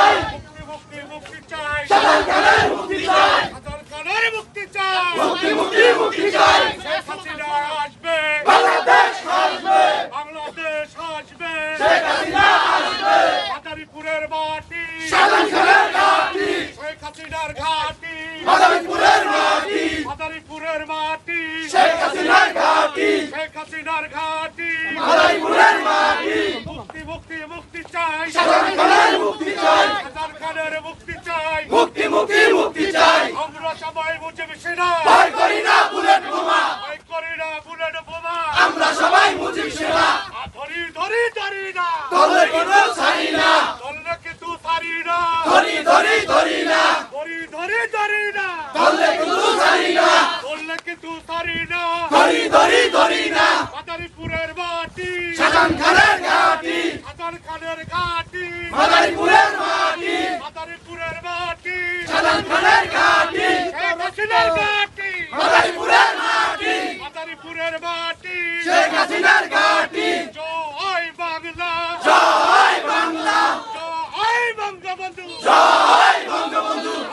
চাই, মুক্তি মুক্তি চাই, শাহজাহান খানের মুক্তি চাই, শাহজাহান খানের মুক্তি চাই, মুক্তি চাই। শেখ হাসিনা আসবে, বাংলাদেশ আসবে, বাংলাদেশ আসবে, শেখ হাসিনা আসবে, মাদারীপুরের মাটি, শাহজাহান খানের ঘাঁটি, শেখ হাসিনার ঘাঁটি, মাদারীপুরের মাটি, মাদারীপুরের মাটি, শেখ হাসিনার ঘাঁটি, শেখ হাসিনার ঘাঁটি, মাদারীপুরের মাটি। মুক্তি মুক্তি মুক্তি চাই, শাহজাহান খানের মুক্তি চাই, শাহজাহান খানের মুক্তি চাই, মুক্তি চাই। আমরা সবাই মুজিব সেনা, ভয় করি না বুলেট বোমা, ভয় করি না বুলেট বোমা, আমরা সবাই মুজিব সেনা, ধরি ধরি ধরি না, দলে কোনো ছাড়ি না, ধরলে কিন্তু সারি না, ধরি না, ধরি ধরি ধরি না, দলে কোনো ছাড়ি না, ধরলে কিন্তু সারি না, ধরি না। মাদারীপুরের মাটি, শাহজাহান খানের ঘাঁটি, শাহজাহান খানের ঘাঁটি, মাদারীপুরের মাটি, মাদারীপুরের মাটি, শাহজাহান খানের ঘাঁটি, শেখ হাসিনার ঘাঁটি, মাদারীপুরের মাটি, মাদারীপুরের মাটি, শেখ হাসিনার ঘাঁটি। জয় বাংলা, জয় বাংলা, জয় বঙ্গবন্ধু। জয়